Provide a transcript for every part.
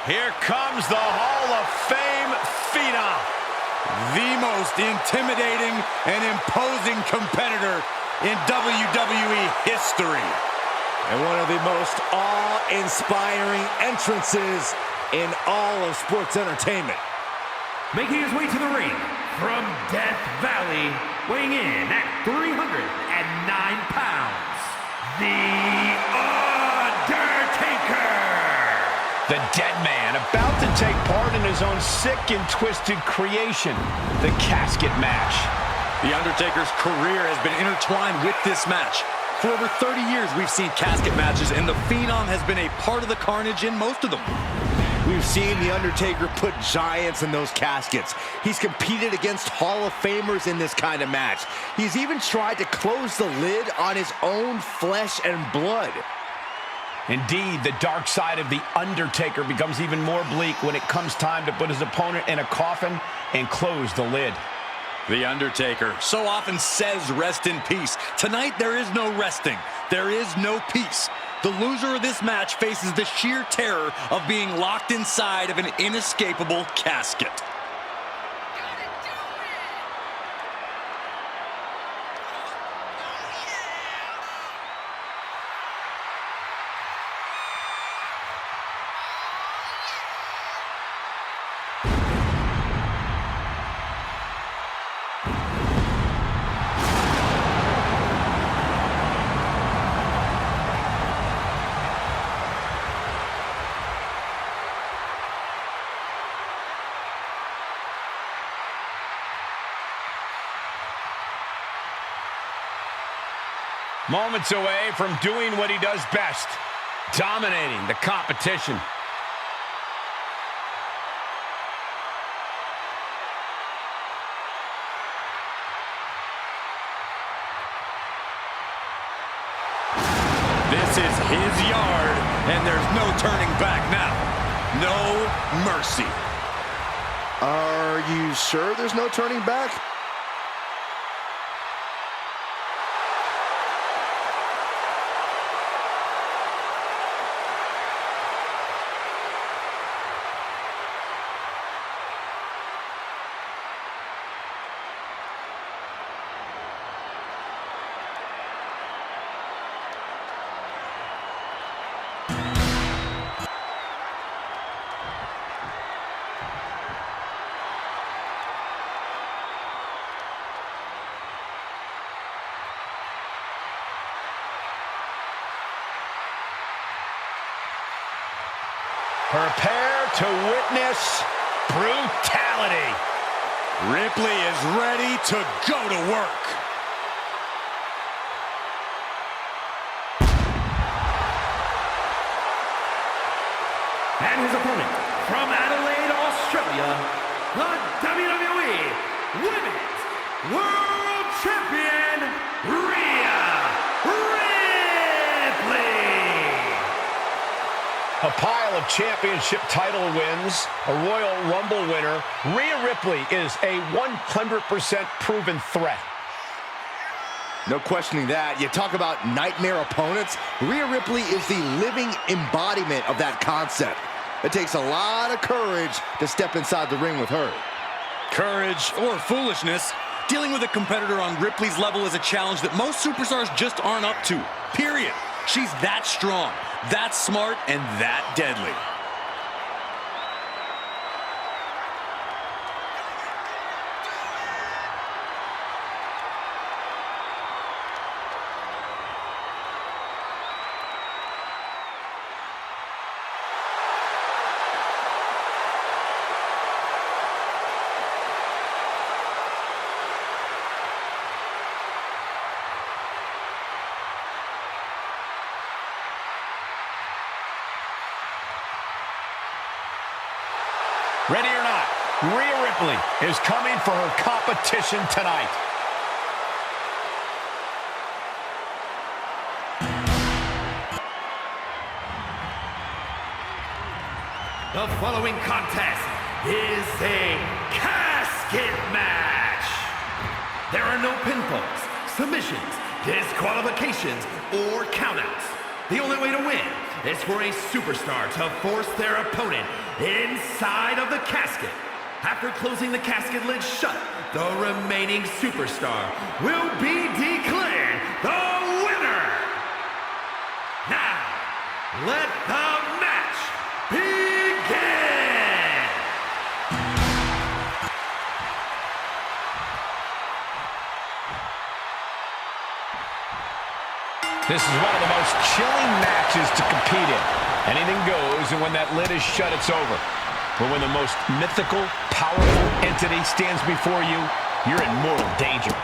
Here comes the Hall of Fame Phenom. The most intimidating and imposing competitor in WWE history. And one of the most awe-inspiring entrances in all of sports entertainment. Making his way to the ring from Death Valley, weighing in at 309 pounds, the Undertaker! The dead man about to take part in his own sick and twisted creation, the Casket match. The Undertaker's career has been intertwined with this match. For over 30 years, we've seen casket matches, and the Phenom has been a part of the carnage in most of them. We've seen The Undertaker put giants in those caskets. He's competed against Hall of Famers in this kind of match. He's even tried to close the lid on his own flesh and blood. Indeed, the dark side of The Undertaker becomes even more bleak when it comes time to put his opponent in a coffin and close the lid. The Undertaker so often says rest in peace. Tonight, there is no resting. There is no peace. The loser of this match faces the sheer terror of being locked inside of an inescapable casket. Moments away from doing what he does best, dominating the competition. This is his yard, and there's no turning back now. No mercy. Are you sure there's no turning back? Prepare to witness brutality. Ripley is ready to go to work. And his opponent from Adelaide, Australia, the WWE Women's World Champion, Rhea Ripley. A pile of championship title wins, a Royal Rumble winner, Rhea Ripley is a 100% proven threat. No questioning that. You talk about nightmare opponents. Rhea Ripley is the living embodiment of that concept. It takes a lot of courage to step inside the ring with her. Courage or foolishness, dealing with a competitor on Ripley's level is a challenge that most superstars just aren't up to. Period. She's that strong, that smart, and that deadly. Ready or not, Rhea Ripley is coming for her competition tonight. The following contest is a casket match. There are no pinfalls, submissions, disqualifications, or countouts. The only way to win is for a superstar to force their opponent inside of the casket. After closing the casket lid shut, the remaining superstar will be declared the winner. Now, let the match begin! This is one of the most chilling matches to compete in. Anything goes, and when that lid is shut, it's over. But when the most mythical, powerful entity stands before you, you're in mortal danger.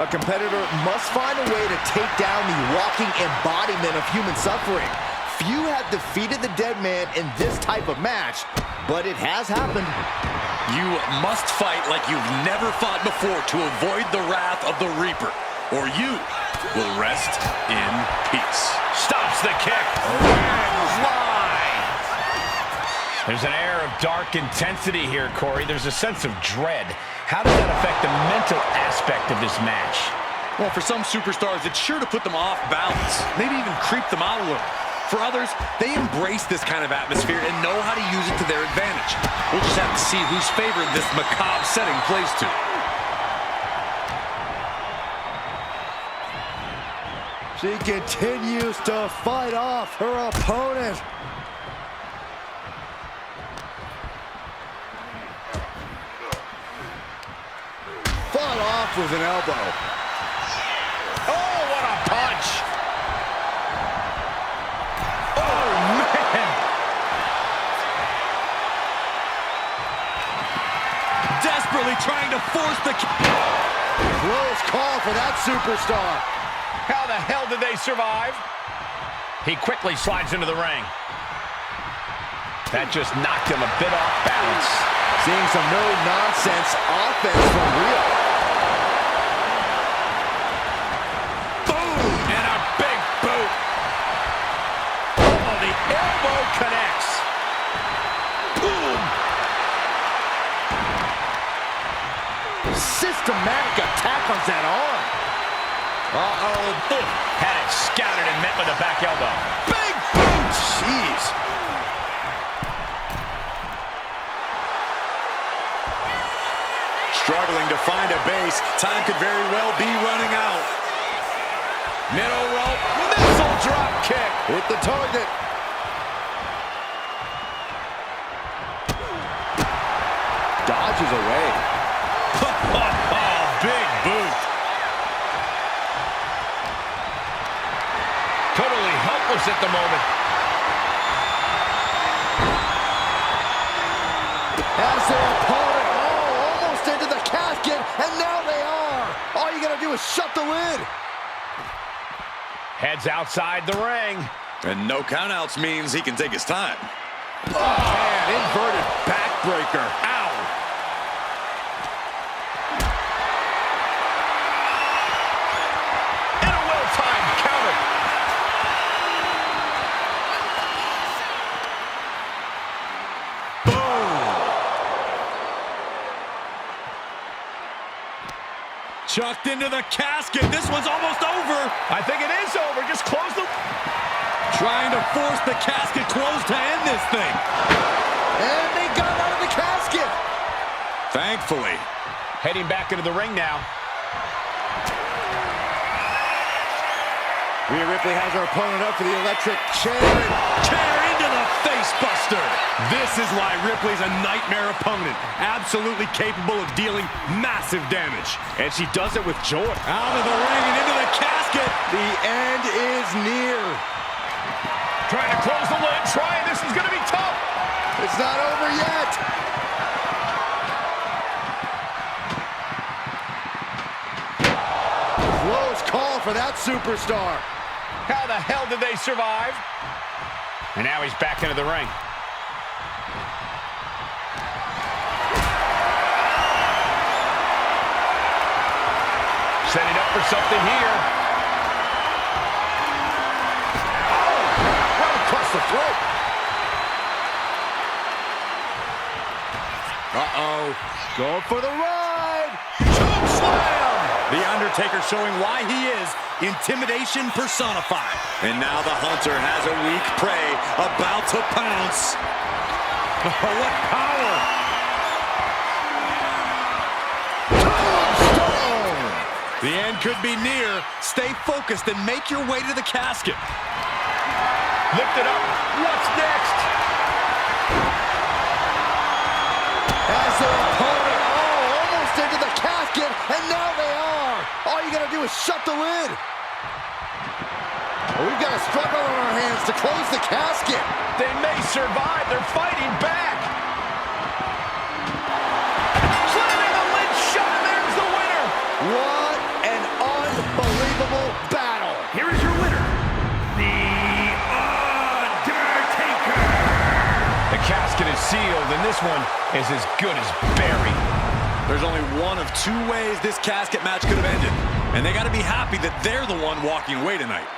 A competitor must find a way to take down the walking embodiment of human suffering. Few have defeated the dead man in this type of match, but it has happened. You must fight like you've never fought before to avoid the wrath of the Reaper, or you will rest in peace. Stops the kick. There's an air of dark intensity here, Corey. There's a sense of dread. How does that affect the mental aspect of this match? Well, for some superstars, it's sure to put them off balance, maybe even creep them out a little. For others, they embrace this kind of atmosphere and know how to use it to their advantage. We'll just have to see whose favor this macabre setting plays to. She continues to fight off her opponent. Fought off with an elbow. Oh, what a punch! Oh, man! Desperately trying to force the... Close call for that superstar. How the hell did they survive? He quickly slides into the ring. That just knocked him a bit off balance. Seeing some no-nonsense offense from Rhea. Boom! And a big boot. Oh, the elbow connects. Boom! Systematic attack on that arm. Uh-oh. Had it scouted and met with a back elbow. Big boot! Jeez. Struggling to find a base. Time could very well be running out. Middle rope. Missile drop kick. Hit the target. Dodges away. Big boot. Totally helpless at the moment. As their opponent, almost into the casket, and now they are. All you gotta do is shut the lid. Heads outside the ring. And no countouts means he can take his time. Oh, man, inverted backbreaker. Ow! And a well-timed counter. Chucked into the casket. This one's almost over. I think it is over. Just close the... Trying to force the casket closed to end this thing. And they got out of the casket. Thankfully. Heading back into the ring now. Rhea Ripley has her opponent up for the electric chair. Chair into the face buster. This is why Ripley's a nightmare opponent. Absolutely capable of dealing massive damage. And she does it with joy. Out of the ring and into the casket. The end is near. Trying to close the lid. This is going to be tough. It's not over yet. Close call for that superstar. How the hell did they survive? And now he's back into the ring. Setting up for something here. Oh, right across the throat. Uh-oh. Going for the ride. Choke slam. The Undertaker showing why he is intimidation personified. And now the hunter has a weak prey about to pounce. Oh, what power! Tombstone! The end could be near. Stay focused and make your way to the casket. Lift it up. What's next? As their opponent, almost into the casket, and now they are. All you gotta do is shut the lid. We've got a struggle on our hands to close the casket. They may survive. They're fighting back. Slamming the lid shut, and there's the winner. What an unbelievable battle. Here is your winner, The Undertaker. The casket is sealed, and this one is as good as buried. There's only one of two ways this casket match could have ended, and they got to be happy that they're the one walking away tonight.